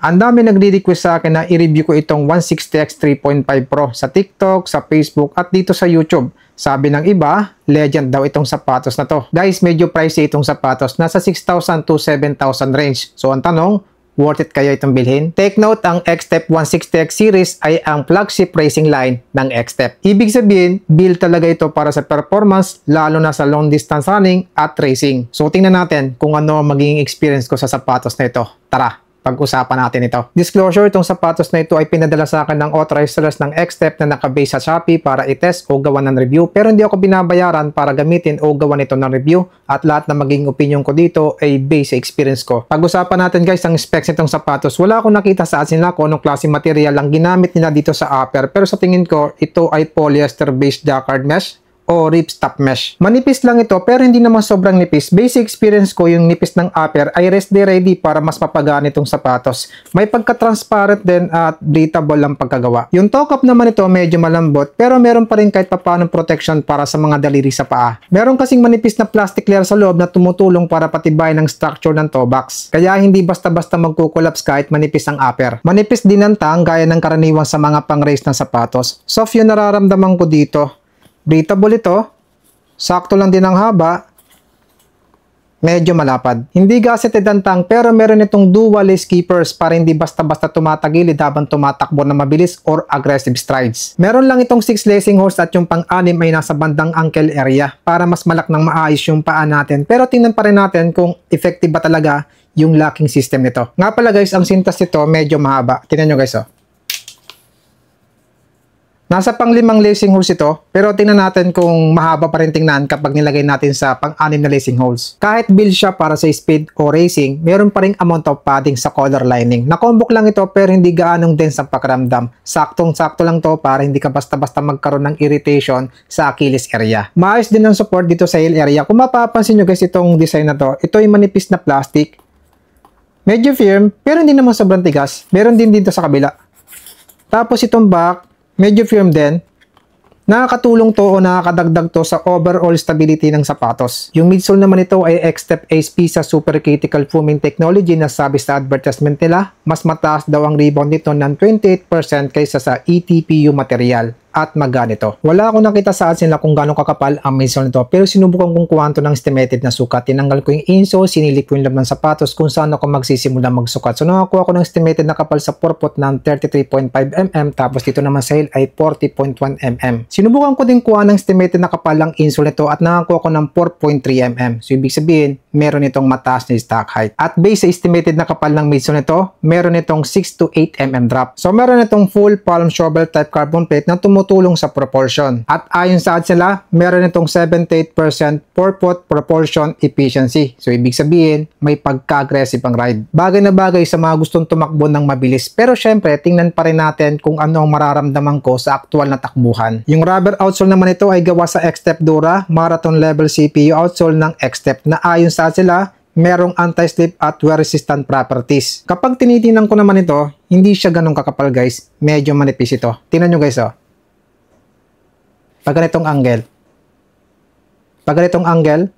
Ang dami nagre-request sa akin na i-review ko itong 160X 3.5 Pro sa TikTok, sa Facebook at dito sa YouTube. Sabi ng iba, legend daw itong sapatos na to. Guys, medyo pricey itong sapatos. Nasa 6,000 to 7,000 range. So ang tanong, worth it kaya itong bilhin? Take note, ang X-Step 160X series ay ang flagship racing line ng X-Step. Ibig sabihin, build talaga ito para sa performance, lalo na sa long distance running at racing. So tingnan natin kung ano ang magiging experience ko sa sapatos na ito. Tara! Pag-usapan natin ito. Disclosure, itong sapatos na ito ay pinadala sa akin ng authorized sellers ng X-Step na nakabase sa Shopee para i-test o gawan ng review, pero hindi ako binabayaran para gamitin o gawan ito ng review at lahat na maging opinion ko dito ay based sa experience ko. Pag-usapan natin guys ang specs nitong sapatos. Wala akong nakita sa ads nila kung anong klase material ang ginamit nila dito sa upper, pero sa tingin ko ito ay polyester based jacquard mesh o ripstop mesh. Manipis lang ito pero hindi naman sobrang nipis. Basic experience ko yung nipis ng upper ay rest day ready para mas mapagaan itong sapatos. May pagka-transparent din at breathable ang pagkagawa. Yung toe cap naman ito medyo malambot pero meron pa rin kahit papaano protection para sa mga daliri sa paa. Meron kasing manipis na plastic layer sa loob na tumutulong para patibayin ang structure ng toe box. Kaya hindi basta-basta magkukulaps kahit manipis ang upper. Manipis din ang tang gaya ng karaniwan sa mga pang-race na sapatos. Soft yung nararamdaman ko dito. Breathable ito, sakto lang din ang haba, medyo malapad. Hindi gaseted ang tang pero meron itong dual lace keepers para hindi basta-basta tumatagilid habang tumatakbo na mabilis or aggressive strides. Meron lang itong 6 lacing holes at yung pang-anim ay nasa bandang ankle area para mas malak ng maayos yung paa natin. Pero tingnan pa rin natin kung effective ba talaga yung locking system nito. Nga pala guys, ang sintas nito medyo mahaba. Tingnan nyo guys oh. Nasa pang 5 lacing holes ito, pero tingnan natin kung mahaba pa rin tingnan kapag nilagay natin sa pang-6 na lacing holes. Kahit build siya para sa speed o racing, meron pa rin amount of padding sa collar lining. Nakombok lang ito pero hindi gaanong dense ang pakiramdam. Saktong-sakto lang to para hindi ka basta-basta magkaroon ng irritation sa Achilles area. Maayos din ang support dito sa heel area. Kung mapapansin nyo guys itong design na to, ito ay manipis na plastic. Medyo firm, pero hindi naman sobrang tigas. Meron din dito sa kabila. Tapos itong back, medyo firm din. Nakakatulong to o nakakadagdag to sa overall stability ng sapatos. Yung midsole naman ito ay X-Step ASP sa super critical foaming technology na sabi sa advertisement nila, mas mataas daw ang rebound nito ng 28% kaysa sa ETPU material. At maganito. Wala akong nakita sa ads nila kung gaano kakapal ang midsole nito pero sinubukan kong kuha ng estimated na sukat. Tinanggal ko yung insole, sinilip ko yung laman ng sapatos kung saan ako magsisimula magsukat. So nakakuha ko ng estimated na kapal sa forefoot ng 33.5 mm tapos dito naman sa heel ay 40.1 mm. Sinubukan ko din kuha ng estimated na kapal ang insole nito at nakakuha ko ng 4.3 mm. So ibig sabihin, meron itong mataas na stock height. At based sa estimated na kapal ng midsole nito, meron itong 6 to 8 mm drop. So meron itong full palm shovel type carbon plate na tumutulong sa proportion. At ayon sa ads nila, meron itong 78% forefoot proportion efficiency. So ibig sabihin, may pagka-aggressive ang ride. Bagay na bagay sa mga gustong tumakbo ng mabilis. Pero syempre, tingnan pa rin natin kung ano ang mararamdaman ko sa aktual na takbuhan. Yung rubber outsole naman ito ay gawa sa X-Step Dura Marathon Level CPU outsole ng X-Step na ayon sa ads nila, merong anti-slip at wear-resistant properties. Kapag tinitingnan ko naman ito, hindi siya ganun kakapal guys. Medyo manipis ito. Tingnan nyo guys oh. Pag ganitong angle,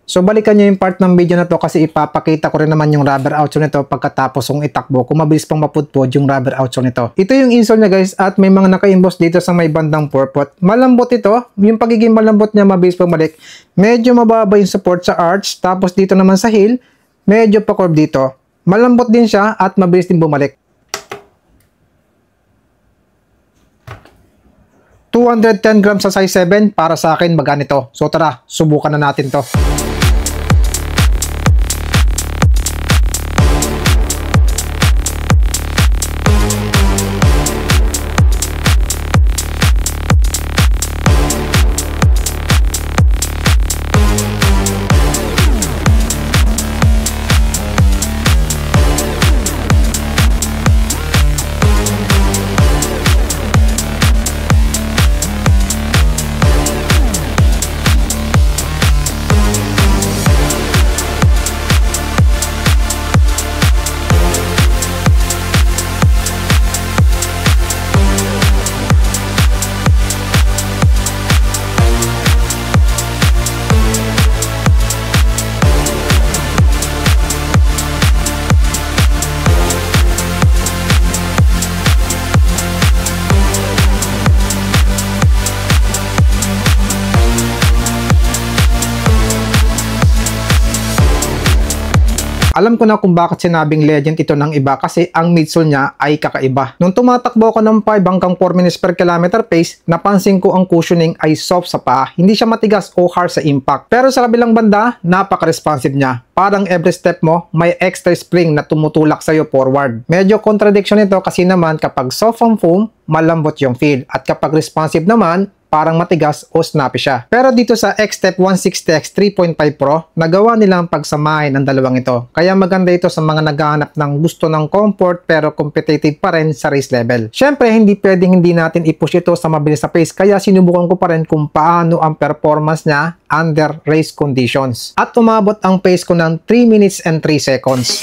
so balikan nyo yung part ng video na to kasi ipapakita ko rin naman yung rubber outsole nito pagkatapos kong itakbo kung mabilis pang mapudpod yung rubber outsole nito. Ito yung insole niya guys at may mga naka-emboss dito sa may bandang forefoot. Malambot ito, yung pagiging malambot niya mabilis pumalik. Medyo mababa yung support sa arch tapos dito naman sa heel, medyo pa-curve dito. Malambot din siya at mabilis din bumalik. 210 grams sa size 7 para sa akin maganito. So tara, subukan na natin to. Alam ko na kung bakit sinabing legend ito ng iba kasi ang midsole niya ay kakaiba. Nung tumatakbo ko ng 5 hanggang 4 minutes per kilometer pace, napansin ko ang cushioning ay soft sa paa. Hindi siya matigas o hard sa impact. Pero sa kabilang banda, napaka-responsive niya. Parang every step mo, may extra spring na tumutulak sa'yo forward. Medyo contradiction ito kasi naman kapag soft ang foam, malambot yung feel. At kapag responsive naman, parang matigas o snappy siya. Pero dito sa X-Step 160X 3.5 Pro, nagawa nilang pagsamahin ng dalawang ito. Kaya maganda ito sa mga naghahanap ng gusto ng comfort pero competitive pa rin sa race level. Syempre, hindi pwedeng hindi natin i-push ito sa mabilis na pace kaya sinubukan ko pa rin kung paano ang performance niya under race conditions. At umabot ang pace ko ng 3 minutes and 3 seconds.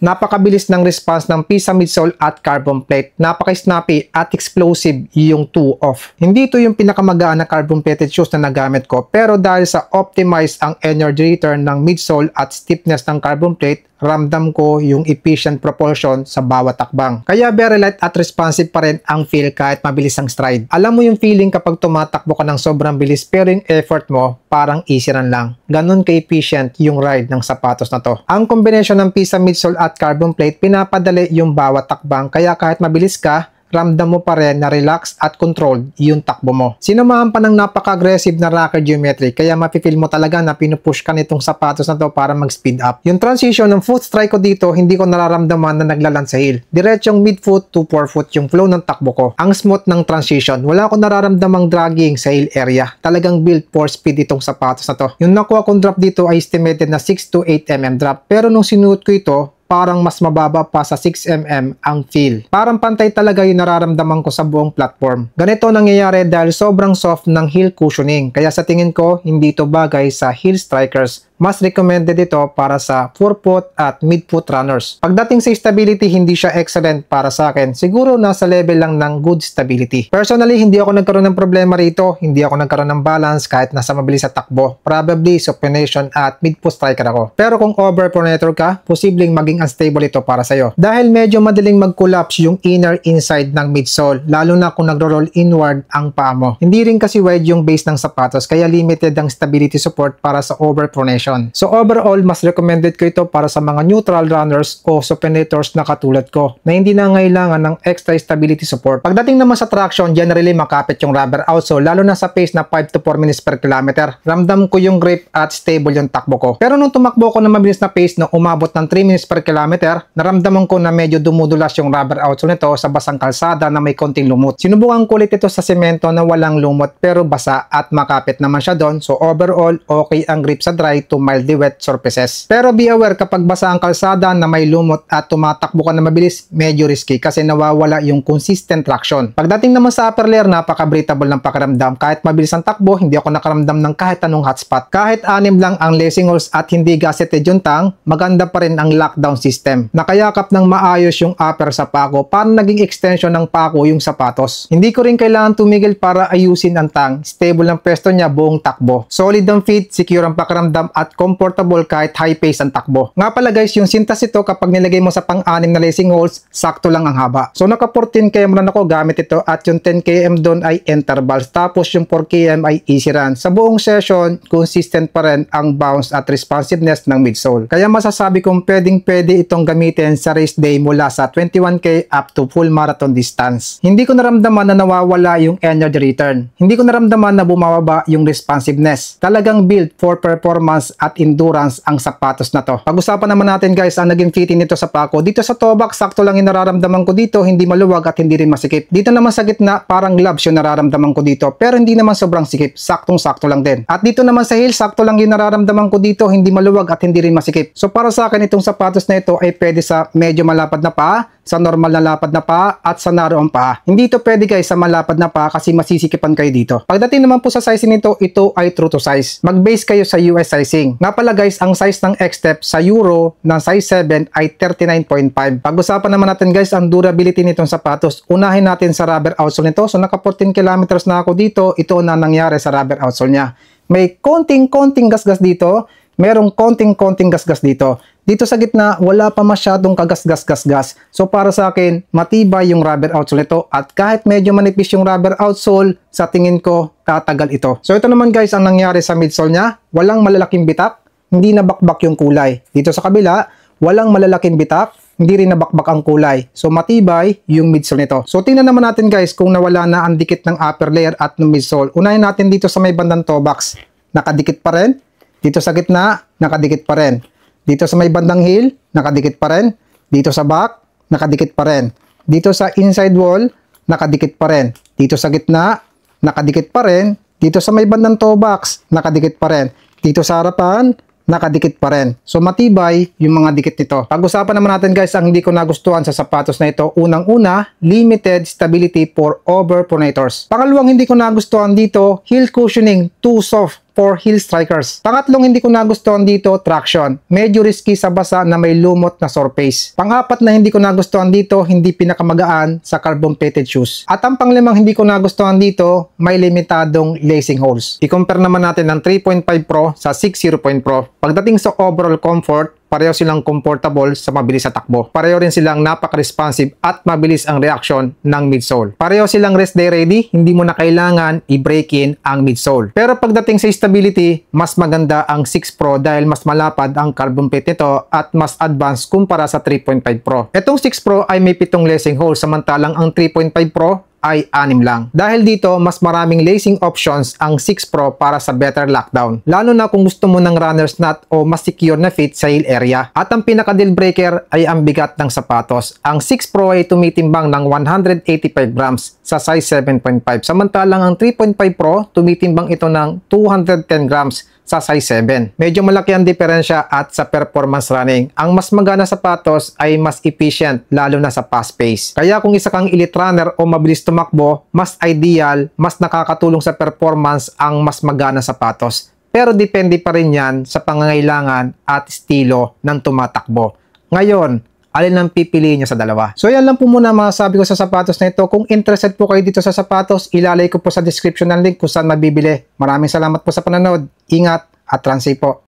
Napakabilis ng response ng PISA midsole at carbon plate. Napaka-snappy at explosive yung 2-off. Hindi ito yung pinakamagaan na carbon plated shoes na nagamit ko, pero dahil sa optimize ang energy return ng midsole at stiffness ng carbon plate, ramdam ko yung efficient propulsion sa bawat takbang. Kaya very light at responsive pa rin ang feel kahit mabilis ang stride. Alam mo yung feeling kapag tumatakbo ka ng sobrang bilis pero yung effort mo parang easy run lang. Ganon ka-efficient yung ride ng sapatos na to. Ang combination ng PISA midsole at carbon plate pinapadali yung bawat takbang kaya kahit mabilis ka, ramdam mo pa rin na relaxed at controlled yung takbo mo. Sinamahan pa ng napaka-aggressive na rocker geometry kaya mapifeel mo talaga na pinupush ka nitong sapatos na to para mag-speed up. Yung transition ng foot strike ko dito, hindi ko nararamdaman na naglaland sa heel. Diretsong mid-foot to forefoot yung flow ng takbo ko. Ang smooth ng transition. Wala akong nararamdamang dragging sa heel area. Talagang built for speed itong sapatos na to. Yung nakuha kong drop dito ay estimated na 6 to 8 mm drop. Pero nung sinuot ko ito, parang mas mababa pa sa 6mm ang feel. Parang pantay talaga yung nararamdaman ko sa buong platform. Ganito nangyayari dahil sobrang soft ng heel cushioning. Kaya sa tingin ko, hindi ito bagay sa heel strikers. Mas recommended ito para sa forefoot at midfoot runners. Pagdating sa stability, hindi siya excellent para sa akin. Siguro nasa level lang ng good stability. Personally, hindi ako nagkaroon ng problema rito. Hindi ako nagkaroon ng balance kahit nasa mabilis sa takbo. Probably supination at midfoot striker ako. Pero kung overpronator ka, posibleng maging unstable ito para sa'yo. Dahil medyo madaling mag-collapse yung inner inside ng midsole, lalo na kung nagro-roll inward ang paa mo. Hindi rin kasi wide yung base ng sapatos, kaya limited ang stability support para sa overpronation. So overall, mas recommended ko ito para sa mga neutral runners o supinators na katulad ko na hindi na ngailangan ng extra stability support. Pagdating naman sa traction, generally makapit yung rubber outsole lalo na sa pace na 5 to 4 minutes per kilometer. Ramdam ko yung grip at stable yung takbo ko. Pero nung tumakbo ko na mabilis na pace na umabot ng 3 minutes per kilometer, naramdaman ko na medyo dumudulas yung rubber outsole nito sa basang kalsada na may konting lumot. Sinubukan ko ulit ito sa semento na walang lumot pero basa at makapit naman siya doon. So overall, okay ang grip sa dry to mildly wet surfaces. Pero be aware kapag basa ang kalsada na may lumot at tumatakbo ka na mabilis, medyo risky kasi nawawala yung consistent traction. Pagdating naman sa upper layer, napaka-breathable ng pakiramdam. Kahit mabilis ang takbo, hindi ako nakaramdam ng kahit anong hotspot. Kahit 6 lang ang lacing holes at hindi gazetted yung tang, maganda pa rin ang lockdown system. Nakayakap ng maayos yung upper sa pako, parang naging extension ng pako yung sapatos. Hindi ko rin kailangan tumigil para ayusin ang tang. Stable ang pwesto niya buong takbo. Solid ang feet, secure ang pakiramdam at comfortable kahit high pace ang takbo. Nga pala guys, yung sintas ito kapag nilagay mo sa pang-6 na lacing holes, sakto lang ang haba. So naka 14 km run ako gamit ito at yung 10 km doon ay intervals. Tapos yung 4 km ay easy run. Sa buong session, consistent pa rin ang bounce at responsiveness ng midsole. Kaya masasabi kong pwede itong gamitin sa race day mula sa 21k up to full marathon distance. Hindi ko naramdaman na nawawala yung energy return. Hindi ko naramdaman na bumababa yung responsiveness. Talagang built for performance at endurance ang sapatos na to. Pag-usapan naman natin guys ang naging fitting nito sa paa ko. Dito sa toe box, sakto lang yung nararamdaman ko dito, hindi maluwag at hindi rin masikip. Dito naman sa gitna, parang gloves yung nararamdaman ko dito, pero hindi naman sobrang sikip, saktong-sakto lang din. At dito naman sa heel, sakto lang yung nararamdaman ko dito, hindi maluwag at hindi rin masikip. So para sa akin itong sapatos na ito ay pwede sa medyo malapad na paa, sa normal na lapad na paa at sa narrow ang paa. Hindi ito pwede guys sa malapad na paa kasi masisikipan kayo dito. Pagdating naman po sa sizing nito, ito ay true to size. Mag-base kayo sa US sizing. Nga pala guys, ang size ng X-Step sa Euro ng size 7 ay 39.5. Pag-usapan naman natin guys ang durability nitong sapatos. Unahin natin sa rubber outsole nito. So naka 14 kilometers na ako dito. Ito na nangyari sa rubber outsole niya. May konting gasgas dito. Merong konting gasgas dito. Dito sa gitna, wala pa masyadong kagasgas-gasgas. So para sa akin, matibay yung rubber outsole nito at kahit medyo manipis yung rubber outsole, sa tingin ko, tatagal ito. So ito naman guys ang nangyari sa midsole niya. Walang malalaking bitak, hindi nabakbak yung kulay. Dito sa kabila, walang malalaking bitak, hindi rin nabakbak ang kulay. So matibay yung midsole nito. So tingnan naman natin guys kung nawala na ang dikit ng upper layer at ng midsole. Unahin natin dito sa may bandang toe box. Nakadikit pa rin. Dito sa gitna, nakadikit pa rin. Dito sa may bandang heel, nakadikit pa rin. Dito sa back, nakadikit pa rin. Dito sa inside wall, nakadikit pa rin. Dito sa gitna, nakadikit pa rin. Dito sa may bandang toe box, nakadikit pa rin. Dito sa harapan, nakadikit pa rin. So matibay yung mga dikit nito. Pag-usapan naman natin guys ang hindi ko nagustuhan sa sapatos na ito. Unang-una, limited stability for overpronators. Pangalawang hindi ko nagustuhan dito, heel cushioning, too soft for heel strikers. Pangatlong hindi ko nagustuhan dito, traction. Medyo risky sa basa na may lumot na surface. Pangapat na hindi ko nagustuhan dito, hindi pinakamagaan sa carbon plated shoes. At ang panglimang hindi ko nagustuhan dito, may limitadong lacing holes. I-compare naman natin ng 3.5 Pro sa 6.0 Pro. Pagdating sa overall comfort, pareho silang comfortable sa mabilis sa takbo. Pareho rin silang napaka-responsive at mabilis ang reaction ng midsole. Pareho silang rest day ready, hindi mo na kailangan i-break in ang midsole. Pero pagdating sa stability, mas maganda ang 6 Pro dahil mas malapad ang carbon plate nito at mas advanced kumpara sa 3.5 Pro. Itong 6 Pro ay may 7 lacing holes samantalang ang 3.5 Pro ay 6 lang. Dahil dito, mas maraming lacing options ang 6 Pro para sa better lockdown. Lalo na kung gusto mo ng runner's knot o mas secure na fit sa heel area. At ang pinaka deal breaker ay ang bigat ng sapatos. Ang 6 Pro ay tumitimbang ng 185 grams sa size 7.5. Samantalang ang 3.5 Pro, tumitimbang ito ng 210 grams sa size 7. Medyo malaki ang diferensya at sa performance running. Ang mas magana sapatos ay mas efficient lalo na sa fast pace. Kaya kung isa kang elite runner o mabilis tumakbo, mas ideal, mas nakakatulong sa performance ang mas magana sapatos. Pero depende pa rin yan sa pangangailangan at estilo ng tumatakbo. Ngayon, alin ang pipiliin nyo sa dalawa? So yan lang po muna masasabi ko sa sapatos na ito. Kung interested po kayo dito sa sapatos, ilalagay ko po sa description ng link kung saan mabibili. Maraming salamat po sa panonood. Ingat at transi po.